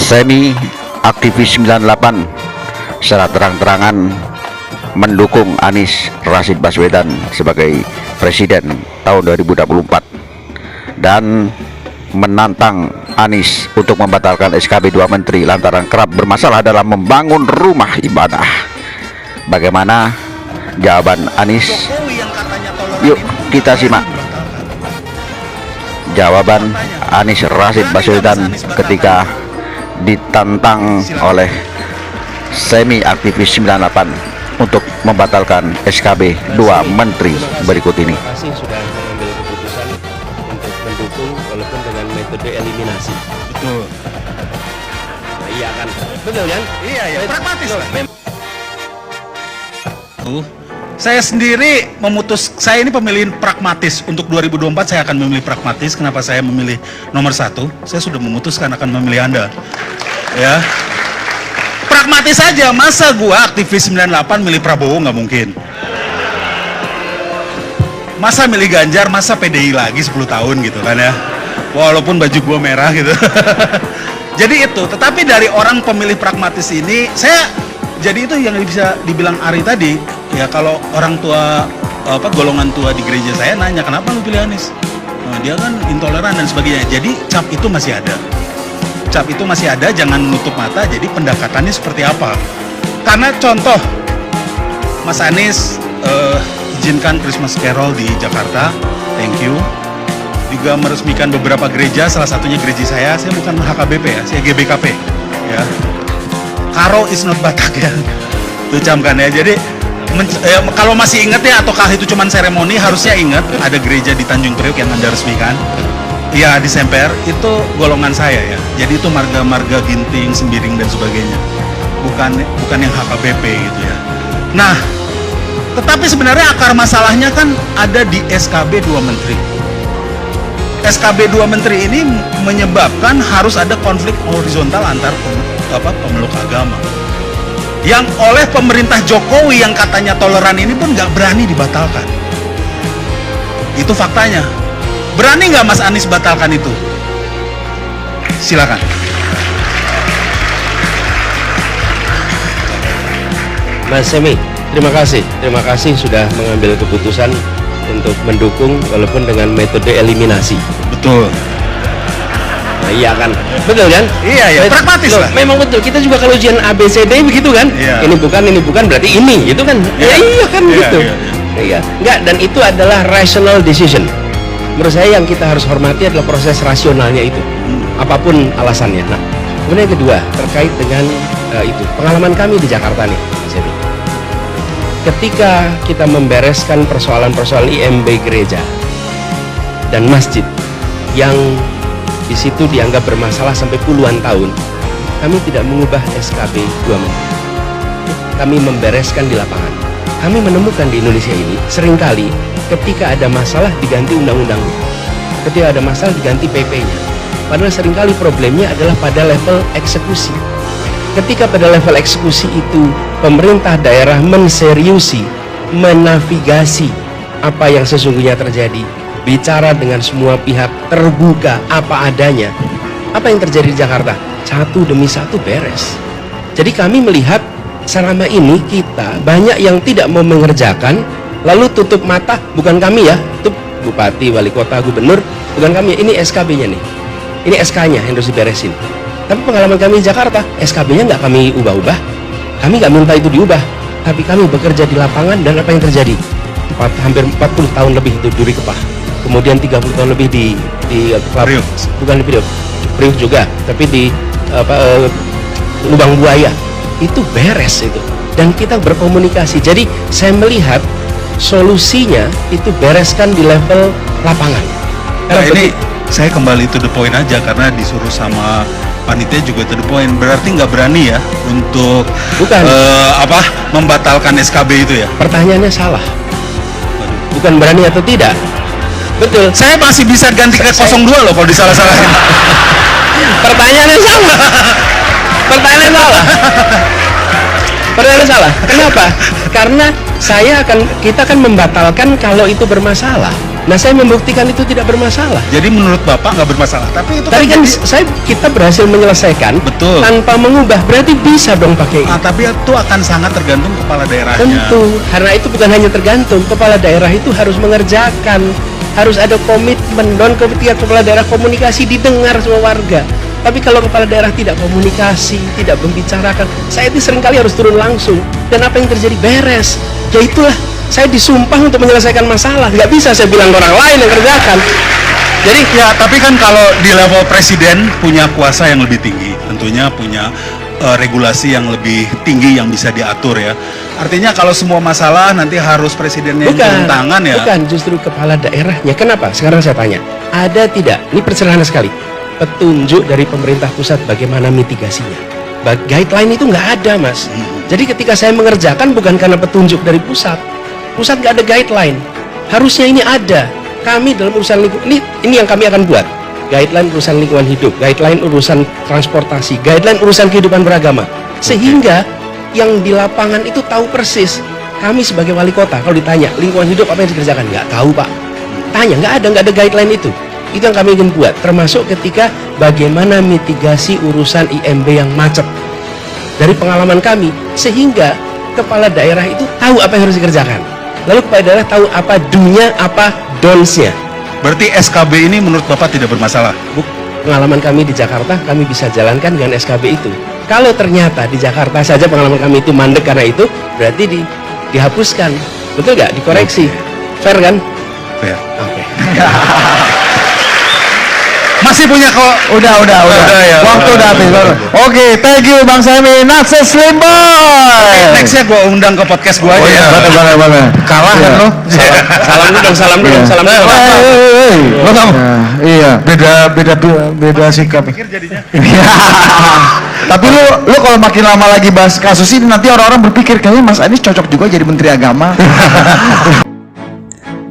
Semi aktivis 98 secara terang-terangan mendukung Anies Rashid Baswedan sebagai presiden tahun 2024 dan menantang Anies untuk membatalkan SKB 2 Menteri lantaran kerap bermasalah dalam membangun rumah ibadah. Bagaimana jawaban Anies? Yuk kita simak jawaban Anies Rashid Baswedan ketika ditantang oleh Semi aktivis 98 untuk membatalkan SKB 2 Menteri berikut ini. Terima kasih sudah mengambil keputusan untuk mendukung walaupun dengan metode eliminasi. Betul. Nah, iya kan? Betul kan? Iya, ya, pragmatis lah. Saya sendiri saya ini pemilihan pragmatis. Untuk 2024 saya akan memilih pragmatis. Kenapa saya memilih nomor 1? Saya sudah memutuskan akan memilih Anda. Ya. Pragmatis saja, masa gua aktivis 98 milih Prabowo, nggak mungkin. Masa milih Ganjar, masa PDI lagi 10 tahun gitu kan ya. Walaupun baju gua merah gitu. Jadi itu, tetapi dari orang pemilih pragmatis ini, jadi itu yang bisa dibilang Ari tadi, ya kalau orang tua, golongan tua di gereja saya nanya, kenapa lu pilih Anies? Nah, dia kan intoleran dan sebagainya, jadi cap itu masih ada. Cap itu masih ada, jangan menutup mata, jadi pendekatannya seperti apa. Karena contoh, Mas Anies izinkan Christmas Carol di Jakarta, thank you. Juga meresmikan beberapa gereja, salah satunya gereja saya bukan HKBP ya, saya GBKP ya. Karo is not Batak ya, itu camkan ya. Jadi kalau masih ingat ya, ataukah itu cuma seremoni, harusnya ingat ada gereja di Tanjung Priok yang Anda resmikan. Iya, di Semper, itu golongan saya ya. Jadi itu marga-marga Ginting, Sembiring dan sebagainya. Bukan yang HKBP gitu ya. Nah, tetapi sebenarnya akar masalahnya kan ada di SKB 2 Menteri. SKB 2 Menteri ini menyebabkan harus ada konflik horizontal antar pemeluk agama. Yang oleh pemerintah Jokowi yang katanya toleran ini pun nggak berani dibatalkan. Itu faktanya. Berani nggak Mas Anies batalkan itu? Silakan. Mas Semi, terima kasih sudah mengambil keputusan untuk mendukung walaupun dengan metode eliminasi. Betul. Nah, iya kan? Betul kan? Iya, ya, pragmatis lah. Memang betul. Kita juga kalau ujian ABCD begitu kan? Iya. Ini bukan berarti ini, gitu kan? Iya. Ya iya kan Iya, gitu. iya. Iya. Enggak, dan itu adalah rational decision. Menurut saya yang kita harus hormati adalah proses rasionalnya itu, apapun alasannya. Nah, kemudian yang kedua terkait dengan itu pengalaman kami di Jakarta nih, Mas Edi. Ketika kita membereskan persoalan-persoalan IMB gereja dan masjid yang di situ dianggap bermasalah sampai puluhan tahun, kami tidak mengubah SKB 2 Menteri. Kami membereskan di lapangan. Kami menemukan di Indonesia ini seringkali ketika ada masalah diganti undang-undangnya, ketika ada masalah diganti PP-nya. Padahal seringkali problemnya adalah pada level eksekusi. Ketika pada level eksekusi itu pemerintah daerah menseriusi, menavigasi apa yang sesungguhnya terjadi, bicara dengan semua pihak, terbuka apa adanya, apa yang terjadi di Jakarta satu demi satu beres. Jadi kami melihat selama ini kita banyak yang tidak mau mengerjakan, lalu tutup mata. Bukan kami ya, itu bupati, wali kota, gubernur, bukan kami. Ini SKB-nya nih, ini SK-nya yang harus diberesin. Tapi pengalaman kami di Jakarta, SKB-nya nggak kami ubah-ubah, kami nggak minta itu diubah, tapi kami bekerja di lapangan. Dan apa yang terjadi? Hampir 40 tahun lebih itu Duri Kepah, kemudian 30 tahun lebih di Priok. Bukan di Priok juga, tapi di Lubang Buaya. Itu beres itu, dan kita berkomunikasi. Jadi saya melihat solusinya itu bereskan di level lapangan. Nah, ini saya kembali to the point aja, karena disuruh sama panitia juga to the point. Berarti nggak berani ya untuk Bukan. Membatalkan SKB itu ya? Pertanyaannya salah. Bukan berani atau tidak. Betul. Saya masih bisa ganti ke 02 loh kalau disalah-salahin. Pertanyaannya salah. Pertanyaannya salah. Pertanyaannya salah. Kenapa? Karena kita akan membatalkan kalau itu bermasalah. Nah, saya membuktikan itu tidak bermasalah. Jadi menurut Bapak nggak bermasalah, tapi itu Tadi kan jadi- kita berhasil menyelesaikan Betul. tanpa mengubah, berarti bisa dong pakai itu. tapi itu akan sangat tergantung kepala daerahnya. Tentu, karena itu bukan hanya tergantung, kepala daerah itu harus mengerjakan, harus ada komitmen. Dan ketika kepala daerah komunikasi, didengar semua warga. Tapi kalau kepala daerah tidak komunikasi, tidak membicarakan, saya itu seringkali harus turun langsung. Dan apa yang terjadi? Beres. Ya itulah, saya disumpah untuk menyelesaikan masalah. Nggak bisa saya bilang ke orang lain yang kerjakan. Jadi Ya, tapi kan kalau di level presiden punya kuasa yang lebih tinggi, tentunya punya regulasi yang lebih tinggi yang bisa diatur ya. Artinya kalau semua masalah nanti harus presidennya yang turun tangan ya. bukan, justru kepala daerahnya. Kenapa? Sekarang saya tanya, ada tidak? Ini sederhana sekali. Petunjuk dari pemerintah pusat bagaimana mitigasinya. Guideline itu nggak ada, Mas. Jadi ketika saya mengerjakan bukan karena petunjuk dari pusat nggak ada guideline. Harusnya ini ada. Kami dalam urusan lingkungan ini yang kami akan buat. Guideline urusan lingkungan hidup, guideline urusan transportasi, guideline urusan kehidupan beragama. Sehingga yang di lapangan itu tahu persis. Kami sebagai wali kota kalau ditanya lingkungan hidup apa yang dikerjakan, nggak tahu, Pak. Tanya, nggak ada guideline itu. Itu yang kami ingin buat, termasuk ketika bagaimana mitigasi urusan IMB yang macet. Dari pengalaman kami, sehingga kepala daerah itu tahu apa yang harus dikerjakan. Lalu kepala daerah tahu apa do-nya, apa don'ts-nya. Berarti SKB ini menurut Bapak tidak bermasalah. Pengalaman kami di Jakarta, kami bisa jalankan dengan SKB itu. Kalau ternyata di Jakarta saja pengalaman kami itu mandek karena itu, berarti dihapuskan. Betul nggak? Dikoreksi. Fair kan? Fair. Oke. Masih punya kok. Udah ya. waktu udah habis baru. Oke, thank you Bang Semi, Natsa Slim Boy. Nextnya gue undang ke podcast gue aja. Oh iya, boleh. Kalah kan lo? Salam dulu dong. Lo kamu? Iya, beda sikap. Pikir jadinya. Tapi lu kalau makin lama lagi bahas kasus ini nanti orang-orang berpikir kayaknya Mas Anies cocok juga jadi Menteri Agama.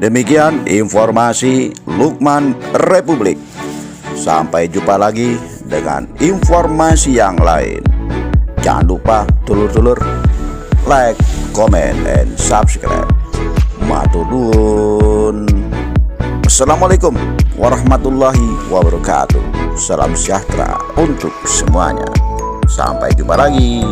Demikian informasi Lukman Republik. Sampai jumpa lagi dengan informasi yang lain. Jangan lupa dulur-dulur like, comment, and subscribe. Matur nuwun. Assalamualaikum warahmatullahi wabarakatuh. Salam sejahtera untuk semuanya. Sampai jumpa lagi.